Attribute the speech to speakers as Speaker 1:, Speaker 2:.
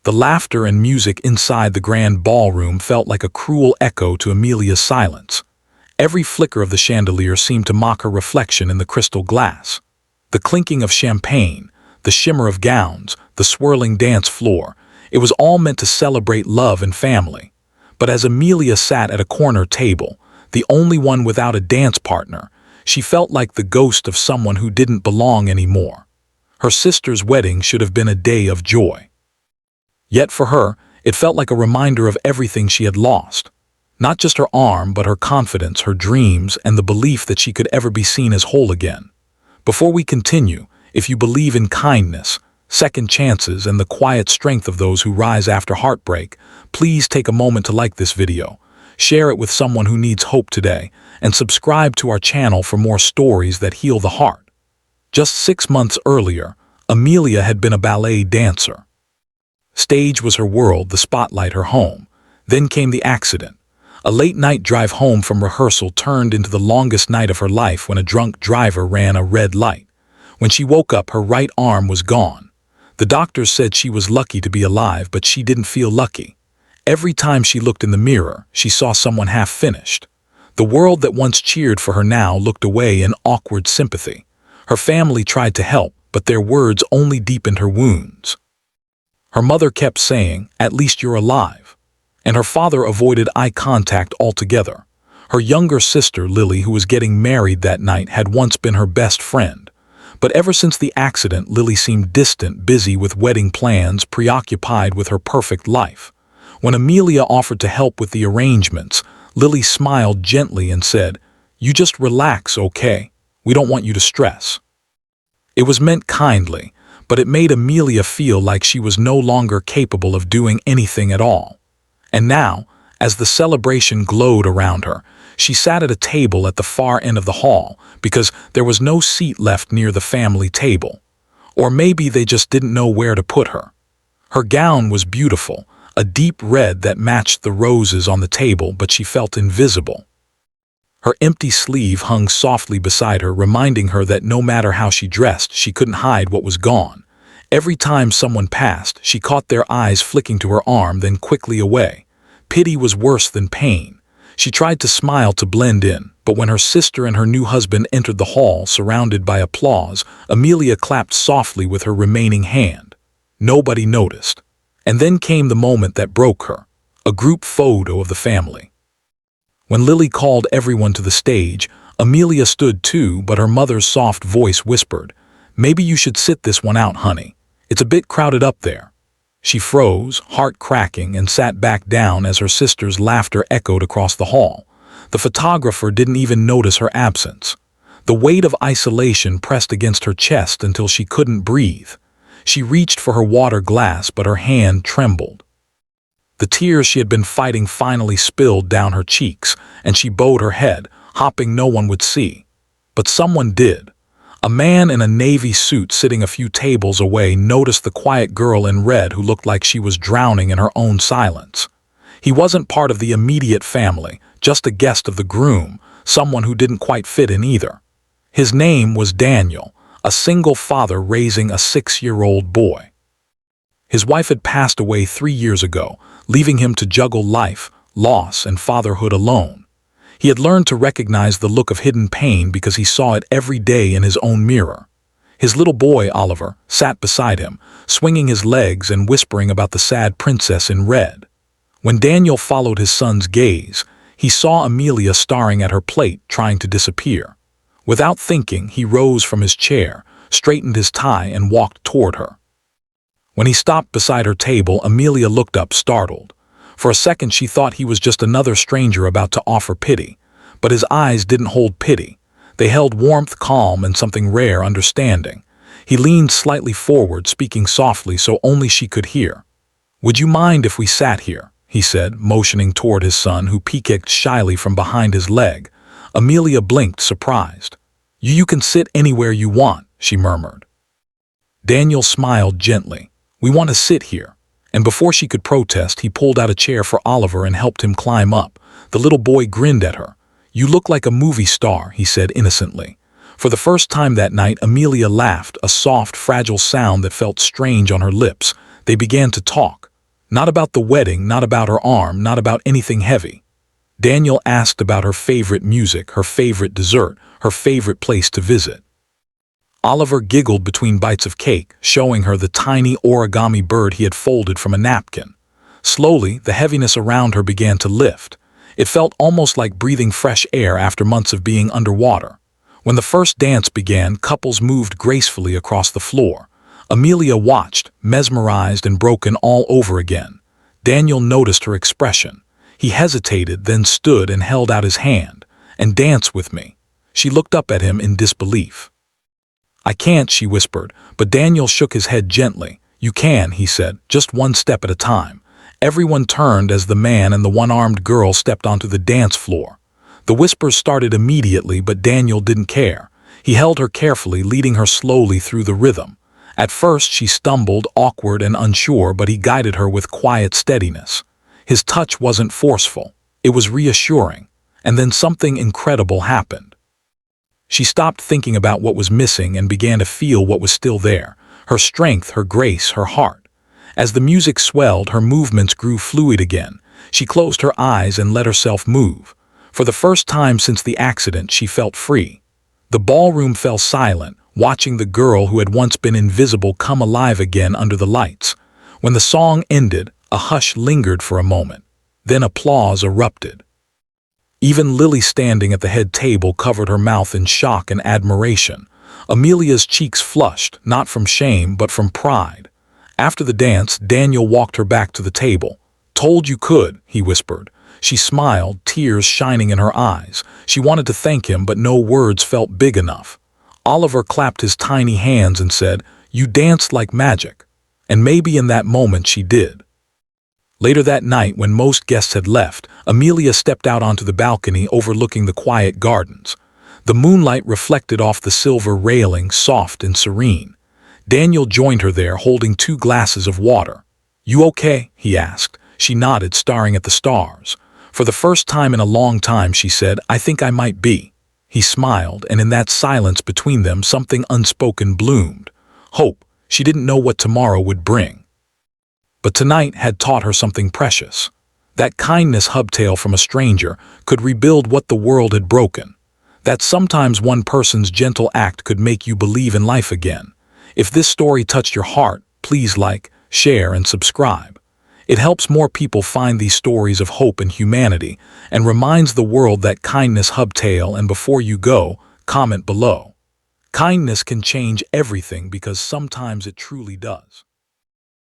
Speaker 1: The laughter and music inside the grand ballroom felt like a cruel echo to Amelia's silence. Every flicker of the chandelier seemed to mock her reflection in the crystal glass. The clinking of champagne, the shimmer of gowns, the swirling dance floor, it was all meant to celebrate love and family. But as Amelia sat at a corner table, the only one without a dance partner, she felt like the ghost of someone who didn't belong anymore. Her sister's wedding should have been a day of joy. Yet for her, it felt like a reminder of everything she had lost. Not just her arm, but her confidence, her dreams, and the belief that she could ever be seen as whole again. Before we continue, if you believe in kindness, second chances, and the quiet strength of those who rise after heartbreak, please take a moment to like this video, share it with someone who needs hope today, and subscribe to our channel for more stories that heal the heart. Just 6 months earlier, Amelia had been a ballet dancer. Stage was her world, the spotlight her home. Then came the accident. A late-night drive home from rehearsal turned into the longest night of her life when a drunk driver ran a red light. When she woke up, her right arm was gone. The doctors said she was lucky to be alive, but she didn't feel lucky. Every time she looked in the mirror, she saw someone half-finished. The world that once cheered for her now looked away in awkward sympathy. Her family tried to help, but their words only deepened her wounds. Her mother kept saying, "At least you're alive." And her father avoided eye contact altogether. Her younger sister, Lily, who was getting married that night, had once been her best friend. But ever since the accident, Lily seemed distant, busy with wedding plans, preoccupied with her perfect life. When Amelia offered to help with the arrangements, Lily smiled gently and said, "You just relax, okay? We don't want you to stress." It was meant kindly, but it made Amelia feel like she was no longer capable of doing anything at all. And now, as the celebration glowed around her, she sat at a table at the far end of the hall because there was no seat left near the family table. Or maybe they just didn't know where to put her. Her gown was beautiful, a deep red that matched the roses on the table, but she felt invisible. Her empty sleeve hung softly beside her, reminding her that no matter how she dressed, she couldn't hide what was gone. Every time someone passed, she caught their eyes flicking to her arm, then quickly away. Pity was worse than pain. She tried to smile to blend in, but when her sister and her new husband entered the hall, surrounded by applause, Amelia clapped softly with her remaining hand. Nobody noticed. And then came the moment that broke her, a group photo of the family. When Lily called everyone to the stage, Amelia stood too, but her mother's soft voice whispered, "Maybe you should sit this one out, honey. It's a bit crowded up there." She froze, heart cracking, and sat back down as her sister's laughter echoed across the hall. The photographer didn't even notice her absence. The weight of isolation pressed against her chest until she couldn't breathe. She reached for her water glass, but her hand trembled. The tears she had been fighting finally spilled down her cheeks, and she bowed her head, hoping no one would see. But someone did. A man in a navy suit sitting a few tables away noticed the quiet girl in red who looked like she was drowning in her own silence. He wasn't part of the immediate family, just a guest of the groom, someone who didn't quite fit in either. His name was Daniel, a single father raising a 6-year-old boy. His wife had passed away 3 years ago, leaving him to juggle life, loss, and fatherhood alone. He had learned to recognize the look of hidden pain because he saw it every day in his own mirror. His little boy, Oliver, sat beside him, swinging his legs and whispering about the sad princess in red. When Daniel followed his son's gaze, he saw Amelia staring at her plate, trying to disappear. Without thinking, he rose from his chair, straightened his tie, and walked toward her. When he stopped beside her table, Amelia looked up, startled. For a second, she thought he was just another stranger about to offer pity. But his eyes didn't hold pity. They held warmth, calm, and something rare, understanding. He leaned slightly forward, speaking softly so only she could hear. "Would you mind if we sat here?" he said, motioning toward his son, who peeked shyly from behind his leg. Amelia blinked, surprised. You can sit anywhere you want," she murmured. Daniel smiled gently. "We want to sit here." And before she could protest, he pulled out a chair for Oliver and helped him climb up. The little boy grinned at her. "You look like a movie star," he said innocently. For the first time that night, Amelia laughed, a soft, fragile sound that felt strange on her lips. They began to talk. Not about the wedding, not about her arm, not about anything heavy. Daniel asked about her favorite music, her favorite dessert, her favorite place to visit. Oliver giggled between bites of cake, showing her the tiny origami bird he had folded from a napkin. Slowly, the heaviness around her began to lift. It felt almost like breathing fresh air after months of being underwater. When the first dance began, couples moved gracefully across the floor. Amelia watched, mesmerized and broken all over again. Daniel noticed her expression. He hesitated, then stood and held out his hand. "And dance with me." She looked up at him in disbelief. "I can't," she whispered, but Daniel shook his head gently. "You can," he said, "just one step at a time." Everyone turned as the man and the one-armed girl stepped onto the dance floor. The whispers started immediately, but Daniel didn't care. He held her carefully, leading her slowly through the rhythm. At first she stumbled, awkward and unsure, but he guided her with quiet steadiness. His touch wasn't forceful. It was reassuring. And then something incredible happened. She stopped thinking about what was missing and began to feel what was still there. Her strength, her grace, her heart. As the music swelled, her movements grew fluid again. She closed her eyes and let herself move. For the first time since the accident, she felt free. The ballroom fell silent, watching the girl who had once been invisible come alive again under the lights. When the song ended, a hush lingered for a moment. Then applause erupted. Even Lily, standing at the head table, covered her mouth in shock and admiration. Amelia's cheeks flushed, not from shame but from pride. After the dance, Daniel walked her back to the table. "Told you could," he whispered. She smiled, tears shining in her eyes. She wanted to thank him, but no words felt big enough. Oliver clapped his tiny hands and said, "You danced like magic." And maybe in that moment she did. Later that night, when most guests had left, Amelia stepped out onto the balcony overlooking the quiet gardens. The moonlight reflected off the silver railing, soft and serene. Daniel joined her there, holding 2 glasses of water. "You okay?" he asked. She nodded, staring at the stars. For the first time in a long time, she said, "I think I might be." He smiled, and in that silence between them, something unspoken bloomed. Hope. She didn't know what tomorrow would bring. But tonight had taught her something precious. That kindness hubtail from a stranger could rebuild what the world had broken. That sometimes one person's gentle act could make you believe in life again. If this story touched your heart, please like, share, and subscribe. It helps more people find these stories of hope and humanity and reminds the world that kindness hubtail. And before you go, comment below. Kindness can change everything because sometimes it truly does.